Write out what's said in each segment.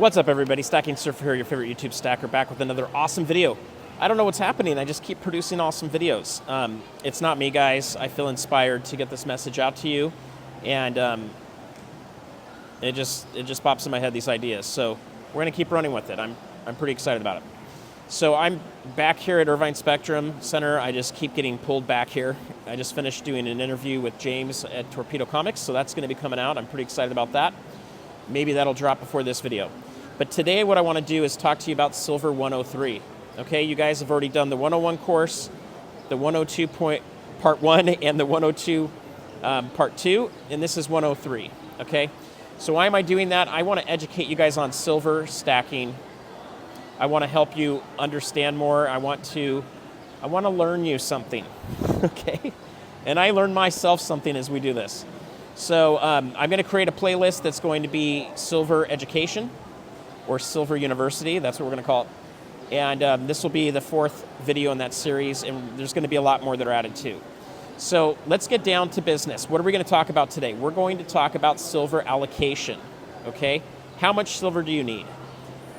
What's up, everybody? Stacking Surfer here, your favorite YouTube stacker, back with another awesome video. I don't know what's happening. I just keep producing awesome videos. It's not me, guys. I feel inspired to get this message out to you, and it just pops in my head, these ideas. So we're gonna keep running with it. I'm pretty excited about it. So I'm back here at Irvine Spectrum Center. I just keep getting pulled back here. I just finished doing an interview with James at Torpedo Comics, so that's gonna be coming out. I'm pretty excited about that. Maybe that'll drop before this video. But today what I want to do is talk to you about Silver 103. Okay, you guys have already done the 101 course, the 102 part 1, and the 102 part 2, and this is 103, okay? So why am I doing that? I want to educate you guys on silver stacking. I want to help you understand more. I want to learn you something, okay? And I learn myself something as we do this. So I'm going to create a playlist that's going to be Silver Education, or Silver University, that's what we're going to call it. And this will be the 4th video in that series, and there's going to be a lot more that are added too. So let's get down to business. What are we going to talk about today? We're going to talk about silver allocation, okay? How much silver do you need?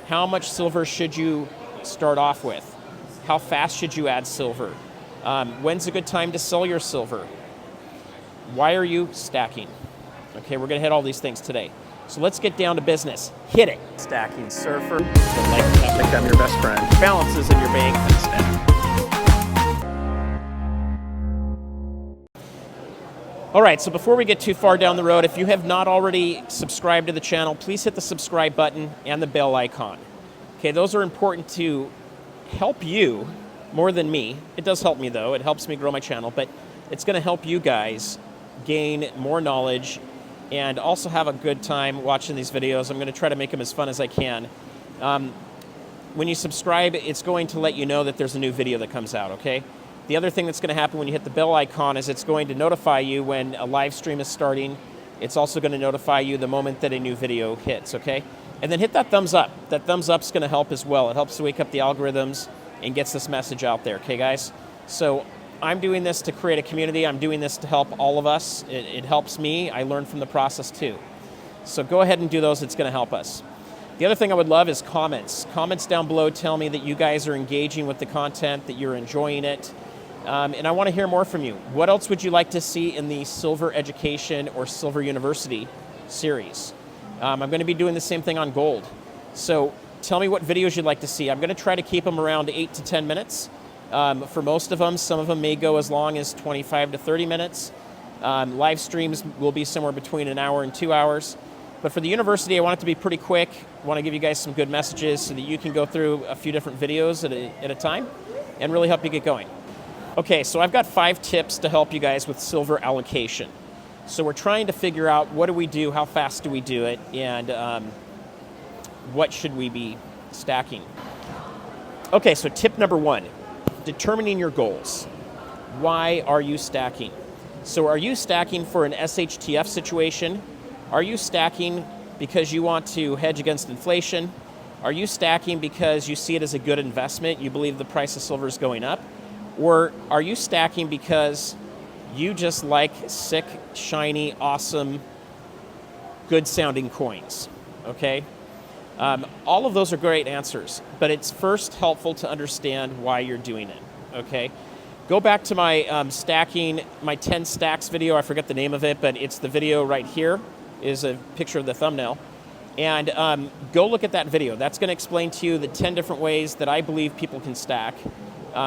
How much silver should you start off with? How fast should you add silver? When's a good time to sell your silver? Why are you stacking? Okay, we're going to hit all these things today. So let's get down to business. Hit it. Stacking Surfer. I think I'm your best friend. Balances in your bank and stack. All right, so before we get too far down the road, if you have not already subscribed to the channel, please hit the subscribe button and the bell icon. Okay, those are important to help you more than me. It does help me though. It helps me grow my channel, but it's going to help you guys gain more knowledge and also have a good time watching these videos. I'm going to try to make them as fun as I can. When you subscribe, it's going to let you know that there's a new video that comes out, okay? The other thing that's going to happen when you hit the bell icon is it's going to notify you when a live stream is starting. It's also going to notify you the moment that a new video hits, okay? And then hit that thumbs up. That thumbs up's going to help as well. It helps to wake up the algorithms and gets this message out there, okay, guys? So I'm doing this to create a community. I'm doing this to help all of us. It helps me. I learn from the process too. So go ahead and do those. It's going to help us. The other thing I would love is comments. Comments down below tell me that you guys are engaging with the content, that you're enjoying it. And I want to hear more from you. What else would you like to see in the Silver Education or Silver University series? I'm going to be doing the same thing on gold. So tell me what videos you'd like to see. I'm going to try to keep them around 8 to 10 minutes. For most of them, some of them may go as long as 25 to 30 minutes. Live streams will be somewhere between an hour and 2 hours. But for the university, I want it to be pretty quick. I want to give you guys some good messages so that you can go through a few different videos at a time and really help you get going. Okay, so I've got 5 tips to help you guys with silver allocation. So we're trying to figure out what do we do, how fast do we do it, and what should we be stacking. Okay, so tip number 1. Determining your goals. Why are you stacking? So are you stacking for an SHTF situation? Are you stacking because you want to hedge against inflation? Are you stacking because you see it as a good investment? You believe the price of silver is going up? Or are you stacking because you just like sick, shiny, awesome, good sounding coins? Okay? All of those are great answers, but it's first helpful to understand why you're doing it, okay? Go back to my stacking, my 10 stacks video. I forget the name of it, but it's the video right here, is a picture of the thumbnail. And go look at that video. That's going to explain to you the 10 different ways that I believe people can stack,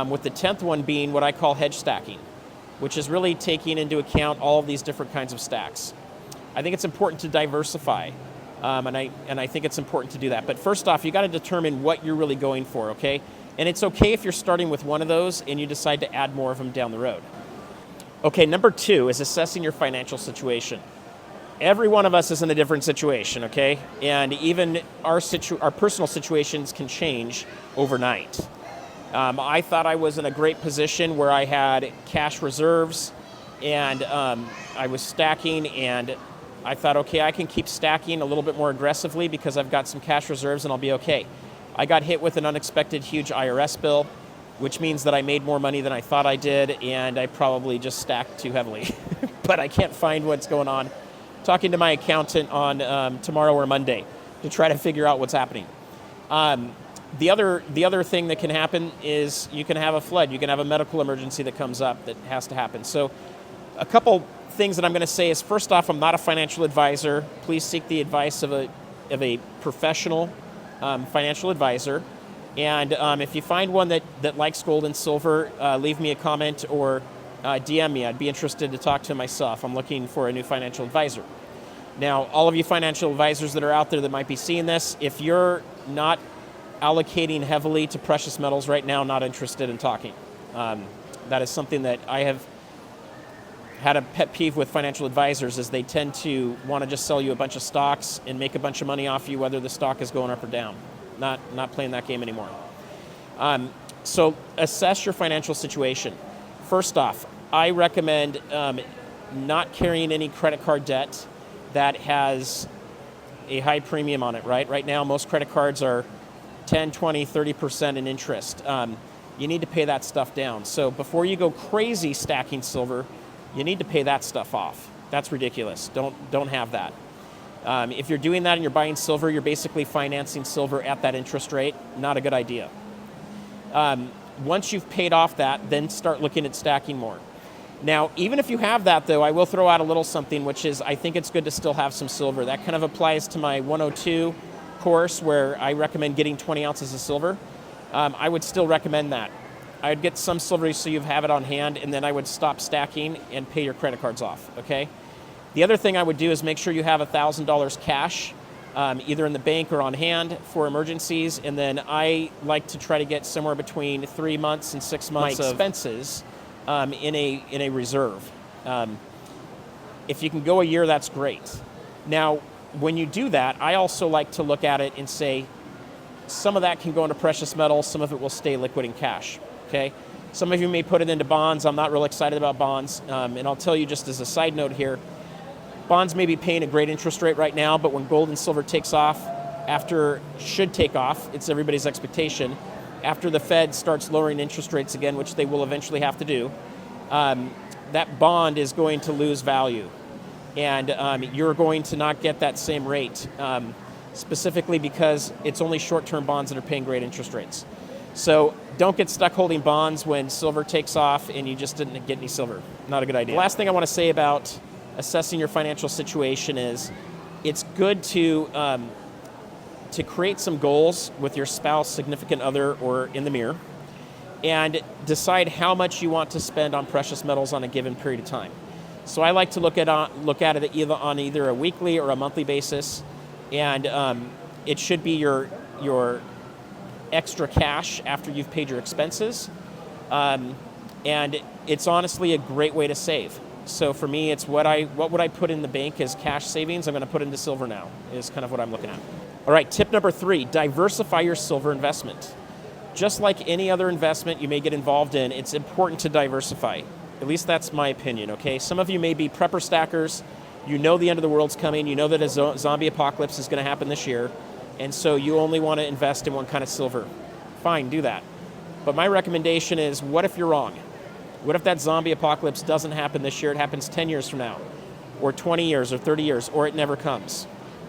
with the 10th one being what I call hedge stacking, which is really taking into account all of these different kinds of stacks. I think it's important to diversify. And I think it's important to do that. But first off, you got to determine what you're really going for, okay? And it's okay if you're starting with one of those and you decide to add more of them down the road. Okay, number 2 is assessing your financial situation. Every one of us is in a different situation, okay? And even our personal situations can change overnight. I thought I was in a great position where I had cash reserves and I was stacking, and I thought, okay, I can keep stacking a little bit more aggressively because I've got some cash reserves and I'll be okay. I got hit with an unexpected huge IRS bill, which means that I made more money than I thought I did, and I probably just stacked too heavily. But I can't find what's going on. Talking to my accountant on tomorrow or Monday. to try to figure out what's happening. The other thing that can happen is you can have a flood. You can have a medical emergency that comes up that has to happen. So a couple things that I'm going to say is, first off, I'm not a financial advisor. Please seek the advice of a professional financial advisor. And if you find one that likes gold and silver, leave me a comment or DM me. I'd be interested to talk to myself. I'm looking for a new financial advisor. Now, all of you financial advisors that are out there that might be seeing this, if you're not allocating heavily to precious metals right now, not interested in talking. That is something that I have had a pet peeve with financial advisors, is they tend to want to just sell you a bunch of stocks and make a bunch of money off you whether the stock is going up or down. Not playing that game anymore. So assess your financial situation. First off, I recommend not carrying any credit card debt that has a high premium on it, right? Right now, most credit cards are 10, 20, 30% in interest. You need to pay that stuff down. So before you go crazy stacking silver, you need to pay that stuff off. That's ridiculous. Don't have that. If you're doing that and you're buying silver, you're basically financing silver at that interest rate. Not a good idea. Once you've paid off that, then start looking at stacking more. Now, even if you have that, though, I will throw out a little something, which is I think it's good to still have some silver. That kind of applies to my 102 course, where I recommend getting 20 ounces of silver. I would still recommend that. I'd get some silver so you have it on hand, and then I would stop stacking and pay your credit cards off, okay? The other thing I would do is make sure you have $1,000 cash, either in the bank or on hand for emergencies, and then I like to try to get somewhere between 3 months and 6 months of expenses in a reserve. If you can go a year, that's great. Now, when you do that, I also like to look at it and say, some of that can go into precious metals, some of it will stay liquid in cash, okay? Some of you may put it into bonds. I'm not real excited about bonds, and I'll tell you just as a side note here, bonds may be paying a great interest rate right now, but when gold and silver takes off, should take off, it's everybody's expectation, after the Fed starts lowering interest rates again, which they will eventually have to do, that bond is going to lose value. And you're going to not get that same rate, specifically because it's only short-term bonds that are paying great interest rates. So don't get stuck holding bonds when silver takes off and you just didn't get any silver. Not a good idea. The last thing I want to say about assessing your financial situation is it's good to create some goals with your spouse, significant other, or in the mirror, and decide how much you want to spend on precious metals on a given period of time. So I like to look at it on either a weekly or a monthly basis, and it should be your extra cash after you've paid your expenses, and it's honestly a great way to save. So for me, it's what would I put in the bank as cash savings? I'm going to put into silver now, is kind of what I'm looking at. All right, tip number 3, diversify your silver investment. Just like any other investment you may get involved in, it's important to diversify. At least that's my opinion, okay? Some of you may be prepper stackers. You know the end of the world's coming. You know that a zombie apocalypse is going to happen this year. And so you only want to invest in one kind of silver. Fine, do that. But my recommendation is, what if you're wrong? What if that zombie apocalypse doesn't happen this year? It happens 10 years from now, or 20 years, or 30 years, or it never comes.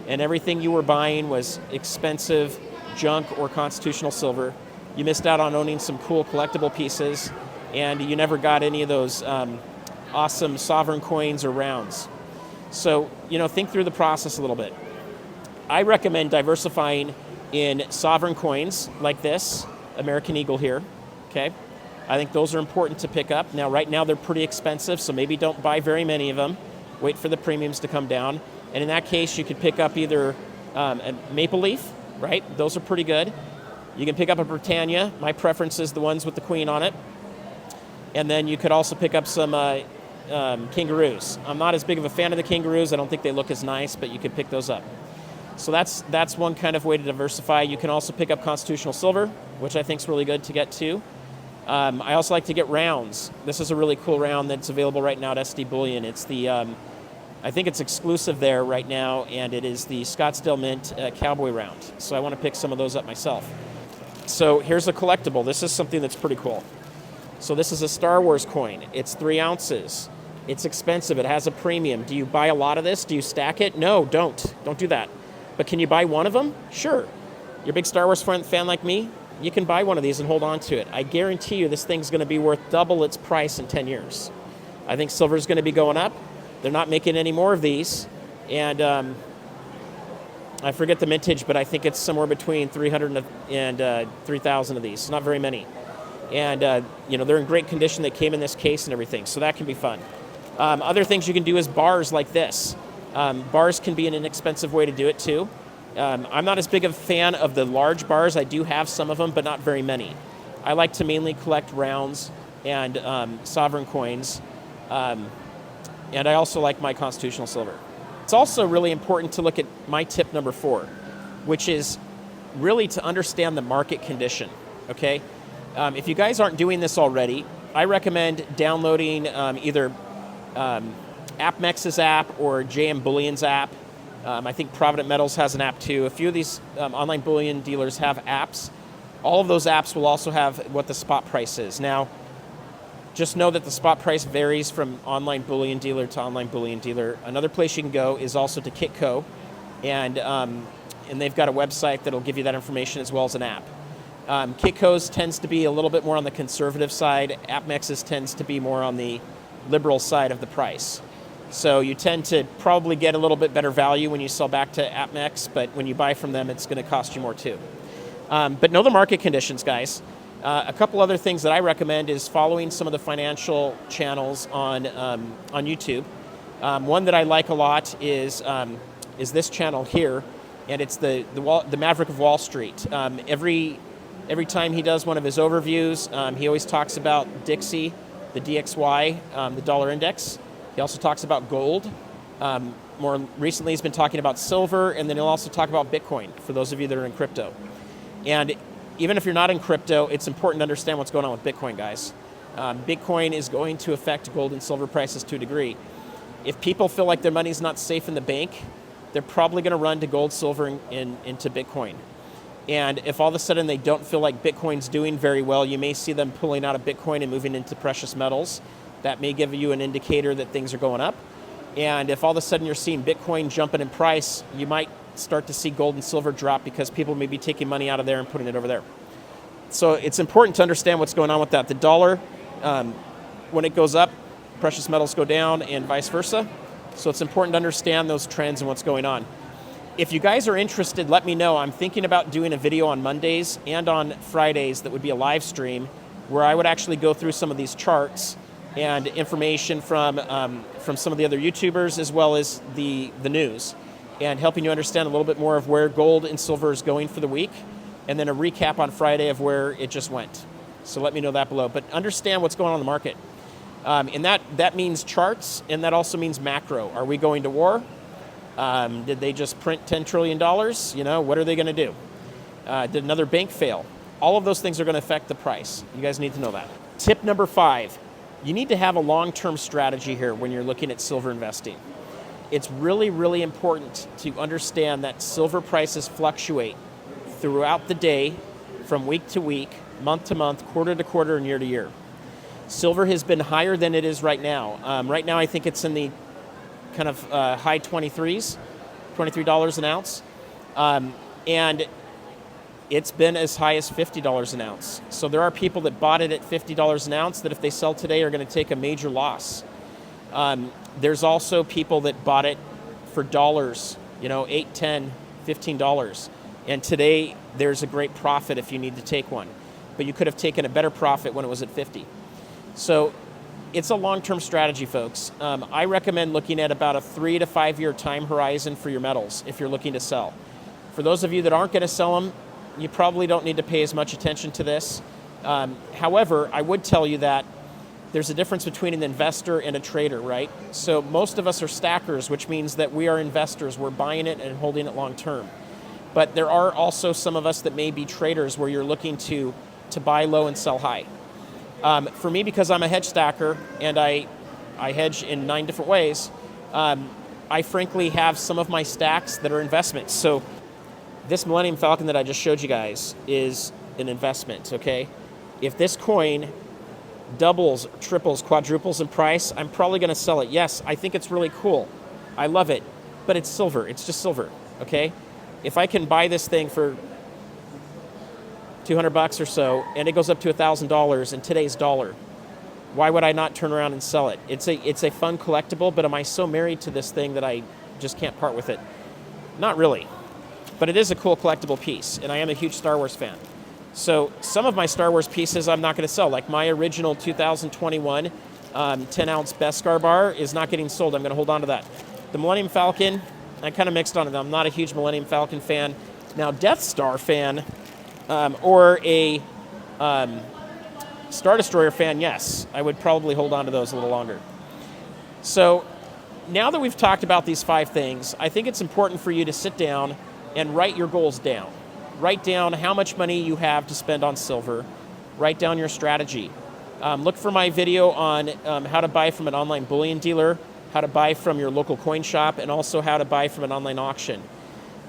And everything you were buying was expensive junk or constitutional silver. You missed out on owning some cool collectible pieces, and you never got any of those awesome sovereign coins or rounds. So, think through the process a little bit. I recommend diversifying in sovereign coins like this, American Eagle here, okay? I think those are important to pick up. Now, right now they're pretty expensive, so maybe don't buy very many of them. Wait for the premiums to come down. And in that case, you could pick up either a Maple Leaf, right? Those are pretty good. You can pick up a Britannia. My preference is the ones with the queen on it. And then you could also pick up some kangaroos. I'm not as big of a fan of the kangaroos. I don't think they look as nice, but you could pick those up. So that's one kind of way to diversify. You can also pick up constitutional silver, which I think is really good to get to. I also like to get rounds. This is a really cool round that's available right now at SD Bullion. It's the, I think it's exclusive there right now, and it is the Scottsdale Mint Cowboy round. So I want to pick some of those up myself. So here's a collectible. This is something that's pretty cool. So this is a Star Wars coin. It's 3 ounces. It's expensive. It has a premium. Do you buy a lot of this? Do you stack it? No, don't. Don't do that. But can you buy one of them? Sure. You're a big Star Wars fan like me, you can buy one of these and hold on to it. I guarantee you this thing's going to be worth double its price in 10 years. I think silver is going to be going up. They're not making any more of these. And I forget the mintage, but I think it's somewhere between 300 and 3,000 of these. Not very many. And they're in great condition. They came in this case and everything, so that can be fun. Other things you can do is bars like this. Bars can be an inexpensive way to do it too. I'm not as big of a fan of the large bars. I do have some of them, but not very many. I like to mainly collect rounds and sovereign coins. And I also like my constitutional silver. It's also really important to look at my tip number 4, which is really to understand the market condition, okay? If you guys aren't doing this already, I recommend downloading either AppMex's app or JM Bullion's app. I think Provident Metals has an app too. A few of these online bullion dealers have apps. All of those apps will also have what the spot price is. Now, just know that the spot price varies from online bullion dealer to online bullion dealer. Another place you can go is also to Kito, and they've got a website that'll give you that information as well as an app. Kito's tends to be a little bit more on the conservative side. AppMex's tends to be more on the liberal side of the price. So you tend to probably get a little bit better value when you sell back to AppMex, but when you buy from them, it's going to cost you more too. But know the market conditions, guys. A couple other things that I recommend is following some of the financial channels on YouTube. One that I like a lot is this channel here, and it's the Maverick of Wall Street. Every time he does one of his overviews, he always talks about Dixie, the DXY, the dollar index. He also talks about gold. More recently, he's been talking about silver, and then he'll also talk about Bitcoin for those of you that are in crypto. And even if you're not in crypto, it's important to understand what's going on with Bitcoin, guys. Bitcoin is going to affect gold and silver prices to a degree. If people feel like their money's not safe in the bank, they're probably going to run to gold, silver, and into Bitcoin. And if all of a sudden they don't feel like Bitcoin's doing very well, you may see them pulling out of Bitcoin and moving into precious metals. That may give you an indicator that things are going up. And if all of a sudden you're seeing Bitcoin jumping in price, you might start to see gold and silver drop because people may be taking money out of there and putting it over there. So it's important to understand what's going on with that. The dollar, when it goes up, precious metals go down and vice versa. So it's important to understand those trends and what's going on. If you guys are interested, let me know. I'm thinking about doing a video on Mondays and on Fridays that would be a live stream where I would actually go through some of these charts and information from some of the other YouTubers as well as the news, and helping you understand a little bit more of where gold and silver is going for the week, and then a recap on Friday of where it just went. So let me know that below. But understand what's going on in the market. And that means charts, and that also means macro. Are we going to war? Did they just print $10 trillion? What are they going to do? Did another bank fail? All of those things are going to affect the price. You guys need to know that. Tip number 5. You need to have a long-term strategy here when you're looking at silver investing. It's really, really important to understand that silver prices fluctuate throughout the day, from week to week, month to month, quarter to quarter, and year to year. Silver has been higher than it is right now. Right now, I think it's in the kind of high 23s, $23 an ounce. And it's been as high as $50 an ounce. So there are people that bought it at $50 an ounce that if they sell today are going to take a major loss. There's also people that bought it for dollars, $8, $10, $15. And today there's a great profit if you need to take one. But you could have taken a better profit when it was at 50. So it's a long-term strategy, folks. I recommend looking at about a 3 to 5 year time horizon for your metals if you're looking to sell. For those of you that aren't going to sell them, you probably don't need to pay as much attention to this. However, I would tell you that there's a difference between an investor and a trader, right? So most of us are stackers, which means that we are investors. We're buying it and holding it long term. But there are also some of us that may be traders where you're looking to buy low and sell high. For me, because I'm a hedge stacker and I hedge in 9 different ways, I frankly have some of my stacks that are investments. So this Millennium Falcon that I just showed you guys is an investment, okay? If this coin doubles, triples, quadruples in price, I'm probably going to sell it. Yes, I think it's really cool. I love it, but it's silver. It's just silver, okay? If I can buy this thing for $200 or so, and it goes up to $1,000 in today's dollar, why would I not turn around and sell it? It's a fun collectible, but am I so married to this thing that I just can't part with it? Not really. But it is a cool collectible piece, and I am a huge Star Wars fan. So some of my Star Wars pieces I'm not going to sell. Like my original 2021 10-ounce Beskar bar is not getting sold. I'm going to hold on to that. The Millennium Falcon, I kind of mixed on it. I'm not a huge Millennium Falcon fan. Now, Death Star fan or a Star Destroyer fan, yes. I would probably hold on to those a little longer. So now that we've talked about these 5 things, I think it's important for you to sit down and write your goals down. Write down how much money you have to spend on silver. Write down your strategy. Look for my video on how to buy from an online bullion dealer, how to buy from your local coin shop, and also how to buy from an online auction.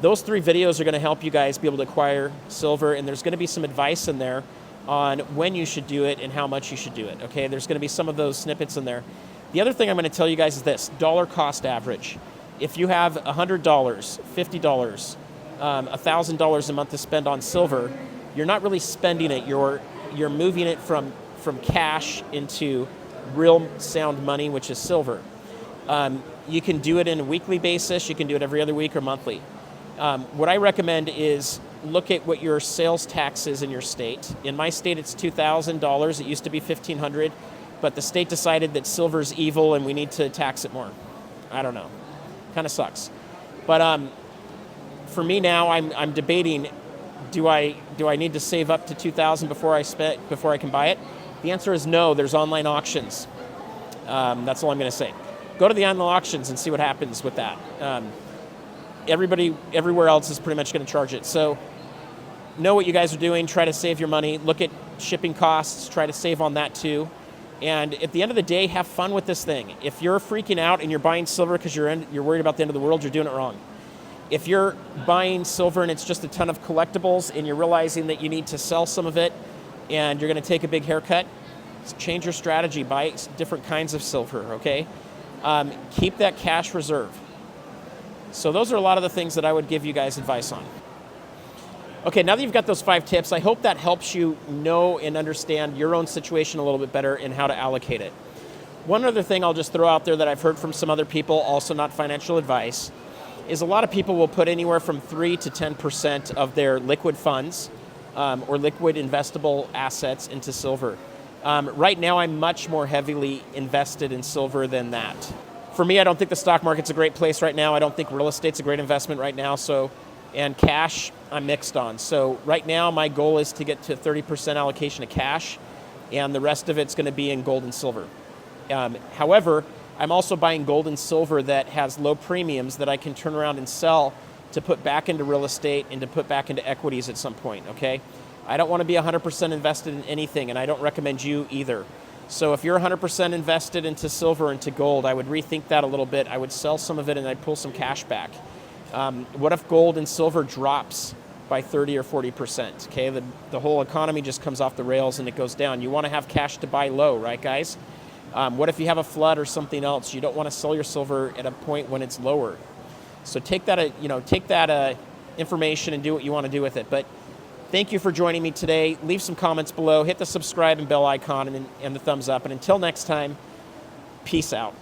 Those 3 videos are going to help you guys be able to acquire silver, and there's going to be some advice in there on when you should do it and how much you should do it. Okay, there's going to be some of those snippets in there. The other thing I'm going to tell you guys is this: dollar cost average. If you have $100, $50, $1,000 a month to spend on silver, you're not really spending it. You're moving it from cash into real sound money, which is silver. You can do it in a weekly basis. You can do it every other week or monthly. What I recommend is look at what your sales tax is in your state. In my state, it's $2,000. It used to be $1,500, but the state decided that silver's evil and we need to tax it more. I don't know. Kind of sucks. But for me now, I'm debating: do I need to save up to $2,000 before I can buy it? The answer is no. There's online auctions. That's all I'm going to say. Go to the online auctions and see what happens with that. Everybody everywhere else is pretty much going to charge it. So know what you guys are doing. Try to save your money. Look at shipping costs. Try to save on that too. And at the end of the day, have fun with this thing. If you're freaking out and you're buying silver because you're worried about the end of the world, you're doing it wrong. If you're buying silver and it's just a ton of collectibles and you're realizing that you need to sell some of it and you're going to take a big haircut, change your strategy. Buy different kinds of silver, okay? Keep that cash reserve. So those are a lot of the things that I would give you guys advice on. Okay, now that you've got those 5 tips, I hope that helps you know and understand your own situation a little bit better and how to allocate it. One other thing I'll just throw out there that I've heard from some other people, also not financial advice, is a lot of people will put anywhere from 3 to 10% of their liquid funds or liquid investable assets into silver. Right now, I'm much more heavily invested in silver than that. For me, I don't think the stock market's a great place right now. I don't think real estate's a great investment right now. And cash, I'm mixed on. So right now, my goal is to get to 30% allocation of cash, and the rest of it's going to be in gold and silver. However, I'm also buying gold and silver that has low premiums that I can turn around and sell to put back into real estate and to put back into equities at some point, okay? I don't want to be 100% invested in anything, and I don't recommend you either. So if you're 100% invested into silver, into gold, I would rethink that a little bit. I would sell some of it and I'd pull some cash back. What if gold and silver drops by 30 or 40%, okay? The whole economy just comes off the rails and it goes down. You want to have cash to buy low, right, guys? What if you have a flood or something else? You don't want to sell your silver at a point when it's lower. So take that information and do what you want to do with it. But thank you for joining me today. Leave some comments below. Hit the subscribe and bell icon and the thumbs up. And until next time, peace out.